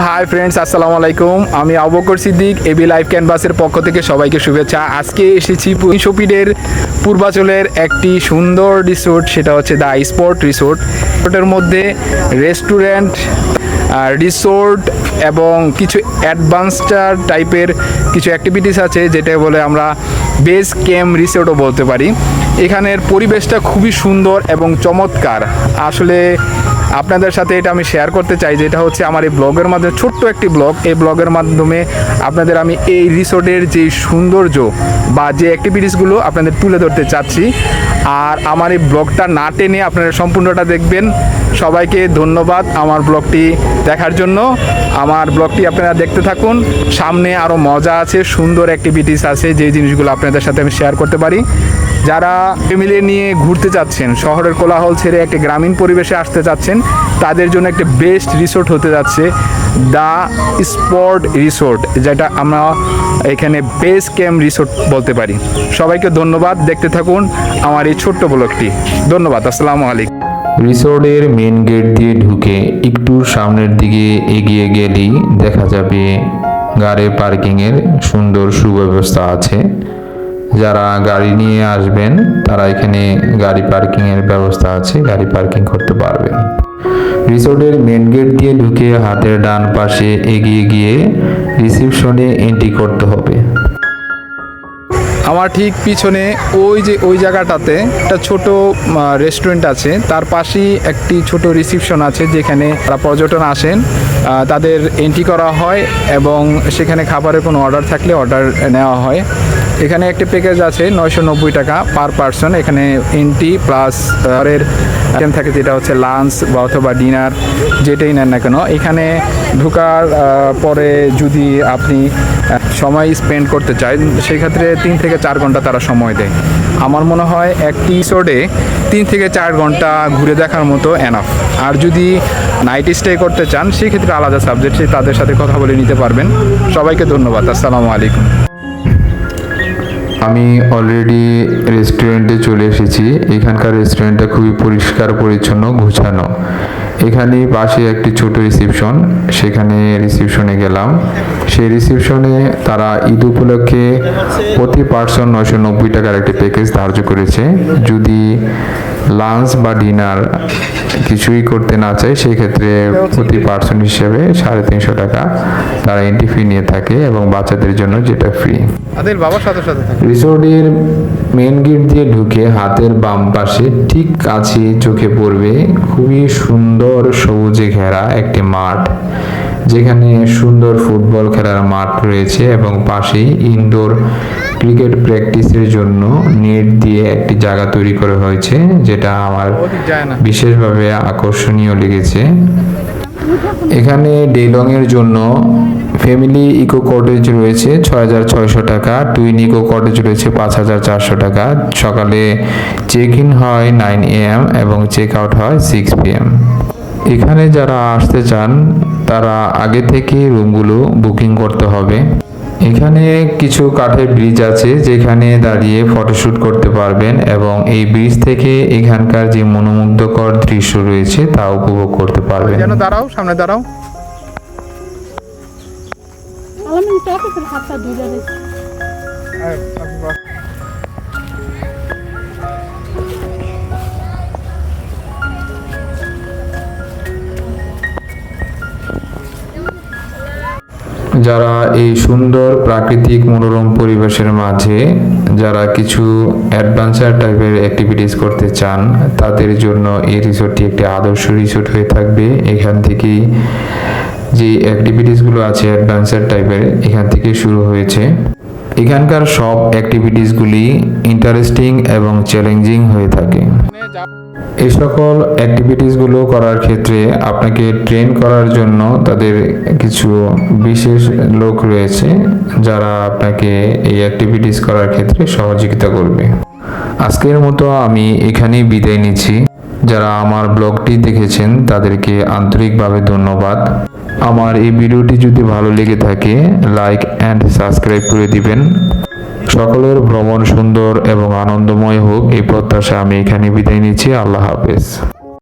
Hi friends, আসসালামু আলাইকুম। আমি আবু বকর সিদ্দিক, এবি লাইফ ক্যানভাসের পক্ষ থেকে সবাইকে শুভেচ্ছা। আজকে এসেছি শপিডের পূর্বাচলের একটি সুন্দর রিসোর্ট, সেটা হচ্ছে দ্য স্পট রিসোর্ট। রিসোর্টের মধ্যে রেস্টুরেন্ট, রিসোর্ট এবং কিছু অ্যাডভান্সড টাইপের কিছু অ্যাক্টিভিটিস আছে, যেটা বলে আমরা বেস ক্যাম্প রিসোর্টও বলতে পারি। এখানের পরিবেশটা খুবই সুন্দর এবং চমৎকার। আসলে আপনাদের সাথে এটা আমি শেয়ার করতে চাই, যেটা হচ্ছে আমার এই ব্লগের মাধ্যমে, ছোট্ট একটি ব্লগ। এই ব্লগের মাধ্যমে আপনাদের আমি এই রিসোর্টের যে সৌন্দর্য বা যে অ্যাক্টিভিটিসগুলো আপনাদের তুলে ধরতে চাচ্ছি। আর আমার এই ব্লগটা না টেনে আপনারা সম্পূর্ণটা দেখবেন। সবাইকে ধন্যবাদ আমার ব্লগটি দেখার জন্য। আমার ব্লগটি আপনারা দেখতে থাকুন। সামনে আরও মজা আছে, সুন্দর অ্যাক্টিভিটিস আছে, যে জিনিসগুলো আপনাদের সাথে আমি শেয়ার করতে পারি। যারা ফ্যামিলি নিয়ে ঘুরতে চাচ্ছেন, শহরের কোলাহল ছেড়ে একটি গ্রামীণ পরিবেশে আসতে চাচ্ছেন, তাদের জন্য একটা বেস্ট রিসোর্ট হতে যাচ্ছে দ্য স্পট রিসোর্ট, যেটা আমরা এখানে বেস ক্যাম্প রিসোর্ট বলতে পারি। সবাইকে ধন্যবাদ, দেখতে থাকুন আমার এই ছোট্ট ব্লগটি। ধন্যবাদ, আসসালামু আলাইকুম। রিসোর্টের মেন গেট দিয়ে ঢুকে একটু সামনের দিকে এগিয়ে গেলেই দেখা যাবে গাড়ি পার্কিংয়ের সুন্দর সুব্যবস্থা আছে। যারা গাড়ি নিয়ে আসবেন তারা এখানে গাড়ি পার্কিংয়ের ব্যবস্থা আছে, গাড়ি পার্কিং করতে পারবেন। রিসোর্টের মেন গেট দিয়ে ঢুকে হাতের ডান পাশে এগিয়ে গিয়ে রিসেপশনে এন্ট্রি করতে হবে। আমার ঠিক পিছনে ওই জায়গাটাতে একটা ছোট রেস্টুরেন্ট আছে, তার পাশেই একটি ছোট রিসেপশন আছে, যেখানে তারা পর্যটন আসেন, তাদের এন্ট্রি করা হয় এবং সেখানে খাবারের কোনো অর্ডার থাকলে অর্ডার নেওয়া হয়। এখানে একটি প্যাকেজ আছে 990 টাকা পার পারসন। এখানে এন্ট্রি প্লাস ঘরের আইটেম থাকে, যেটা হচ্ছে লাঞ্চ বা অথবা ডিনার, যেটাই নেন না কেন। এখানে ঢোকার পরে যদি আপনি সময় স্পেন্ড করতে চান, সেই ক্ষেত্রে 3 থেকে 4 ঘন্টা তারা সময় দেয়। আমার মনে হয় একটি রিসোর্টে 3 থেকে 4 ঘন্টা ঘুরে দেখার মতো এনাফ। আর যদি নাইট স্টে করতে চান, সেই ক্ষেত্রে আলাদা সাবজেক্ট, তাদের সাথে কথা বলে নিতে পারবেন। সবাইকে ধন্যবাদ, আসসালামু আলাইকুম। আমি অলরেডি রেস্টুরেন্টে চলে এসেছি। এখানকার রেস্টুরেন্টটা খুবই পরিষ্কার পরিচ্ছন্ন, গুছানো। এখানে পাশে একটি ছোট রিসেপশন, সেখানে রিসেপশনে গেলাম। সেই রিসেপশনে তারা ঈদ উপলক্ষে প্রতি পার্সন 990 টাকার একটি প্যাকেজ ধার্য করেছে। যদি লাঞ্চ বা ডিনার কিছুই করতে না চায়, সেই ক্ষেত্রে প্রতি পার্সন হিসেবে 350 টাকা তারা এন্ট্রি ফি নিয়ে থাকে, এবং বাচ্চাদের জন্য যেটা ফ্রি। রিসোর্টের মেন গেট দিয়ে ঢুকে হাতের বাম পাশে ঠিক কাছে চোখে পড়বে খুবই সুন্দর সবুজে ঘেরা একটি মাঠ, যেখানে সুন্দর ফুটবল খেলার মাঠ রয়েছে এবং পাশেই ইনডোর ক্রিকেট প্র্যাকটিসের জন্য নেট দিয়ে একটি জায়গা তৈরি করা হয়েছে, যেটা আমার বিশেষভাবে আকর্ষণীয় লেগেছে। এখানে ডেলং এর জন্য ফ্যামিলি ইকো কটেজ রয়েছে 6600 টাকা, টুইন ইকো কটেজ রয়েছে 5400 টাকা। সকালে চেক ইন হয় 9 AM এবং চেক আউট হয় 6 PM। এখানে যারা আসতে চান তারা আগে থেকে রুমগুলো বুকিং করতে হবে। এখানে কিছু কাঠের ব্রিজ আছে, যেখানে দাঁড়িয়ে ফটোশ্যুট করতে পারবেন এবং এই ব্রিজ থেকে এখানকার যে মনোমুগ্ধকর দৃশ্য রয়েছে তা উপভোগ করতে পারবেন। দাঁড়াও, সামনে দাঁড়াও। যারা এই সুন্দর প্রাকৃতিক মনোরম পরিবেশের মাঝে যারা কিছু অ্যাডভেঞ্চার টাইপের অ্যাক্টিভিটিস করতে চান, তাদের জন্য এই রিসোর্টটি একটি আদর্শ রিসোর্ট হয়ে থাকবে। এখান থেকেই যে অ্যাক্টিভিটিসগুলো আছে অ্যাডভেঞ্চার টাইপের, এখান থেকে শুরু হয়েছে। এখানকার সব অ্যাক্টিভিটিসগুলি ইন্টারেস্টিং এবং চ্যালেঞ্জিং হয়ে থাকে। এই সকল অ্যাক্টিভিটিসগুলো করার ক্ষেত্রে আপনাকে ট্রেন করার জন্য তাদের কিছু বিশেষ লোক রয়েছে, যারা আপনাকে এই অ্যাক্টিভিটিস করার ক্ষেত্রে সহযোগিতা করবে। আজকের মতো আমি এখানেই বিদায় নিচ্ছি। যারা আমার ব্লগটি দেখেছেন তাদেরকে আন্তরিকভাবে ধন্যবাদ। আমার এই ভিডিওটি যদি ভালো লেগে থাকে, লাইক অ্যান্ড সাবস্ক্রাইব করে দিবেন। সকলের ভ্রমণ সুন্দর এবং আনন্দময় হোক, এই প্রত্যাশা আমি এখানে বিদায় নিচ্ছি। আল্লাহ হাফেজ।